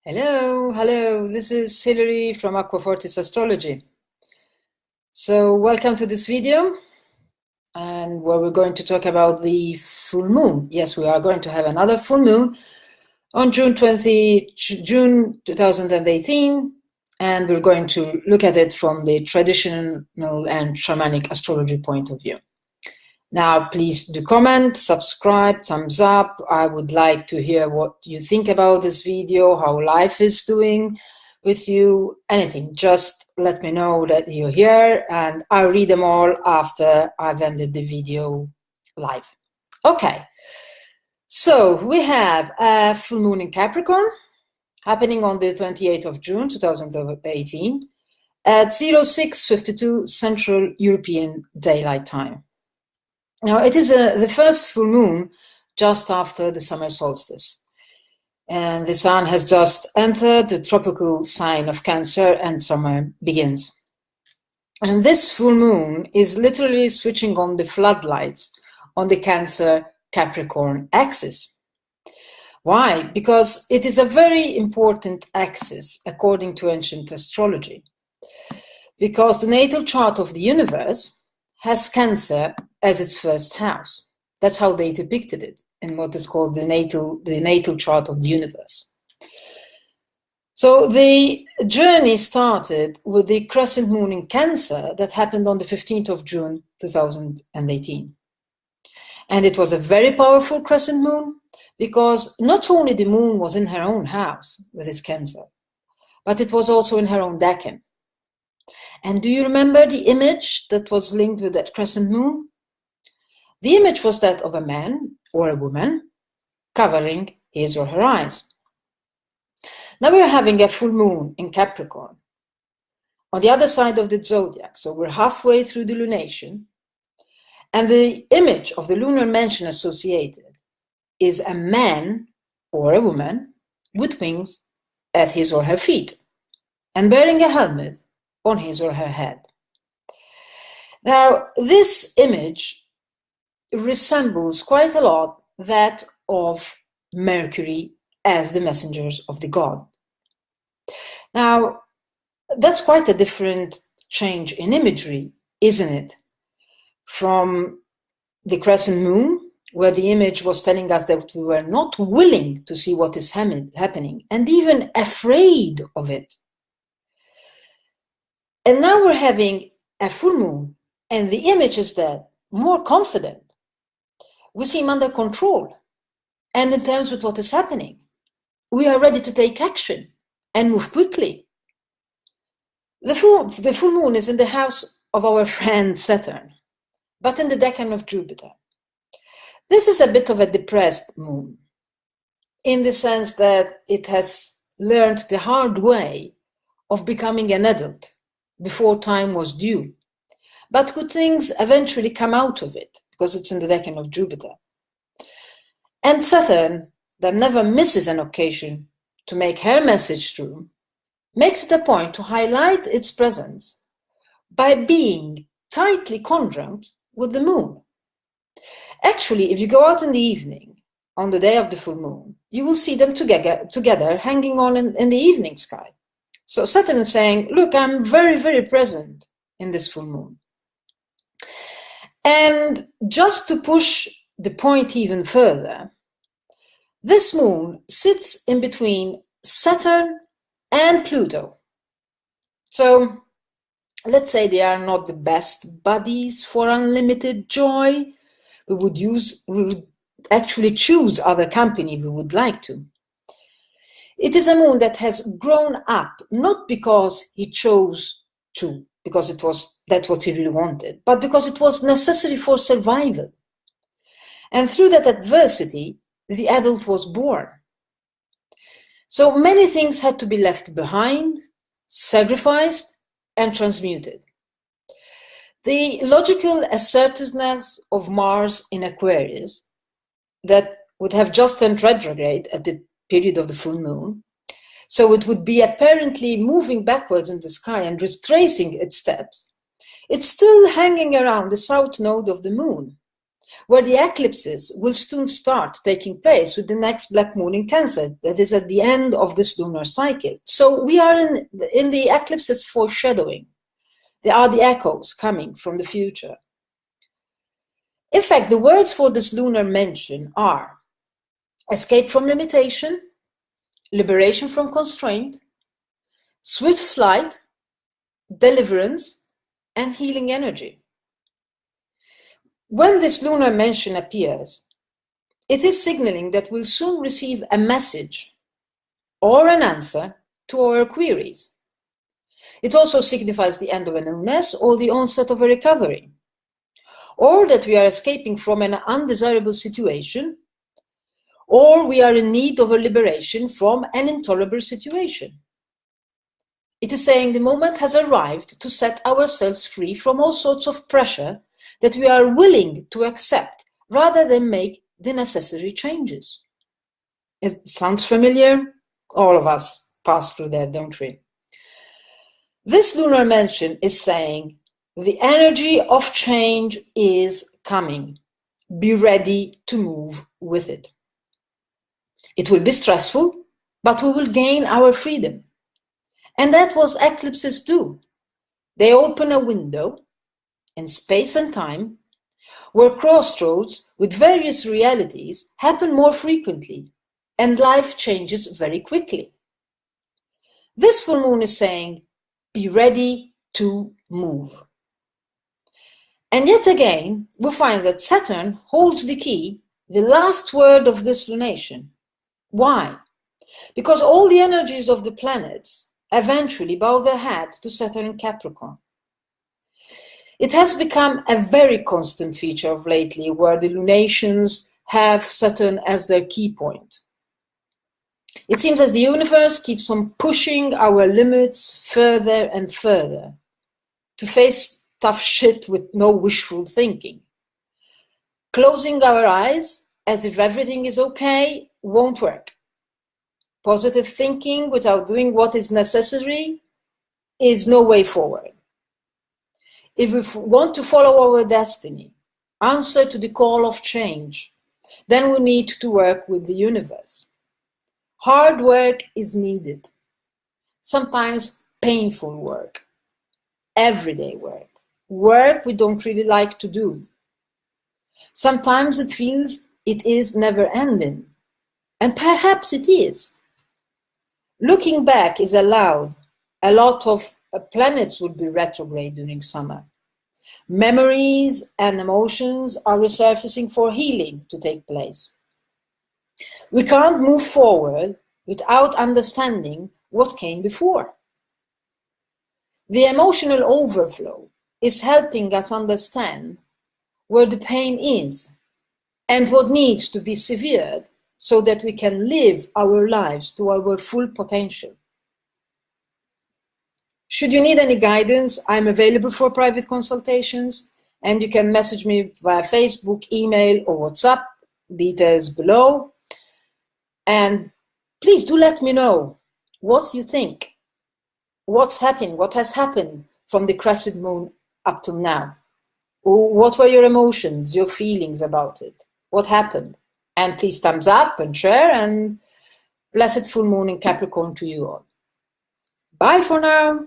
Hello, this is Hilary from Acquafortis Astrology. So welcome to this video, and where we're going to talk about the full moon. Yes, we are going to have another full moon on June 2018, and we're going to look at it from the traditional and shamanic astrology point of view. Now, please do comment, subscribe, thumbs up. I would like to hear what you think about this video, how life is doing with you, anything. Just let me know that you're here, and I'll read them all after I've ended the video live. Okay, so we have a full moon in Capricorn happening on the 28th of June 2018 at 06:52 Central European Daylight Time. Now, it is the first full moon just after the summer solstice. And the sun has just entered the tropical sign of Cancer and summer begins. And this full moon is literally switching on the floodlights on the Cancer-Capricorn axis. Why? Because it is a very important axis according to ancient astrology. Because the natal chart of the universe has Cancer as its first house. That's how they depicted it in what is called the natal chart of the universe. So the journey started with the crescent moon in Cancer that happened on the 15th of June 2018. And it was a very powerful crescent moon because not only the moon was in her own house with its Cancer, but it was also in her own decan. And do you remember the image that was linked with that crescent moon? The image was that of a man or a woman covering his or her eyes. Now we're having a full moon in Capricorn on the other side of the zodiac. So we're halfway through the lunation. And the image of the lunar mansion associated is a man or a woman with wings at his or her feet and wearing a helmet on his or her head. Now, this image resembles quite a lot that of Mercury as the messengers of the god. Now, that's quite a different change in imagery, isn't it? From the crescent moon, where the image was telling us that we were not willing to see what is happening and even afraid of it. And now we're having a full moon, and the image is that more confident. We seem under control, and in terms with what is happening, we are ready to take action and move quickly. The full moon is in the house of our friend Saturn, but in the decan of Jupiter. This is a bit of a depressed moon, in the sense that it has learned the hard way of becoming an adult before time was due. But good things eventually come out of it, because it's in the decan of Jupiter. And Saturn, that never misses an occasion to make her message through, makes it a point to highlight its presence by being tightly conjunct with the moon. Actually, if you go out in the evening, on the day of the full moon, you will see them together hanging on in the evening sky. So Saturn is saying, look, I'm very, very present in this full moon. And just to push the point even further, this moon sits in between Saturn and Pluto. So let's say they are not the best buddies for unlimited joy. We would actually choose other company we would like to. It is a moon that has grown up, not because he chose to, because that's what he really wanted, but because it was necessary for survival. And through that adversity, the adult was born. So many things had to be left behind, sacrificed, and transmuted. The logical assertiveness of Mars in Aquarius, that would have just turned retrograde at the period of the full moon, so it would be apparently moving backwards in the sky and retracing its steps, it's still hanging around the south node of the moon, where the eclipses will soon start taking place with the next black moon in Cancer, that is at the end of this lunar cycle. So we are in the eclipses foreshadowing. They are the echoes coming from the future. In fact, the words for this lunar mention are escape from limitation, liberation from constraint, swift flight, deliverance, and healing energy. When this lunar mention appears, it is signaling that we'll soon receive a message or an answer to our queries. It also signifies the end of an illness or the onset of a recovery, or that we are escaping from an undesirable situation, or we are in need of a liberation from an intolerable situation. It is saying the moment has arrived to set ourselves free from all sorts of pressure that we are willing to accept rather than make the necessary changes. It sounds familiar? All of us pass through that, don't we? This lunar mention is saying the energy of change is coming. Be ready to move with it. It will be stressful, but we will gain our freedom. And that's what eclipses do. They open a window in space and time where crossroads with various realities happen more frequently and life changes very quickly. This full moon is saying, be ready to move. And yet again, we find that Saturn holds the key, the last word of this lunation. Why? Because all the energies of the planets eventually bow their head to Saturn in Capricorn. It has become a very constant feature of lately, where the lunations have Saturn as their key point. It seems as the universe keeps on pushing our limits further and further to face tough shit with no wishful thinking. Closing our eyes as if everything is okay won't work. Positive thinking without doing what is necessary is no way forward. If we want to follow our destiny, answer to the call of change, then we need to work with the universe. Hard work is needed. Sometimes painful work. Everyday work. Work we don't really like to do. Sometimes it feels it is never ending. And perhaps it is. Looking back is allowed. A lot of planets will be retrograde during summer. Memories and emotions are resurfacing for healing to take place. We can't move forward without understanding what came before. The emotional overflow is helping us understand where the pain is and what needs to be severed so that we can live our lives to our full potential. Should you need any guidance, I'm available for private consultations, and you can message me via Facebook, email, or WhatsApp, details below. And please do let me know what you think, what's happening, what has happened from the crescent moon up to now. What were your emotions, your feelings about it? What happened? And please thumbs up and share, and blessed full moon in Capricorn to you all. Bye for now.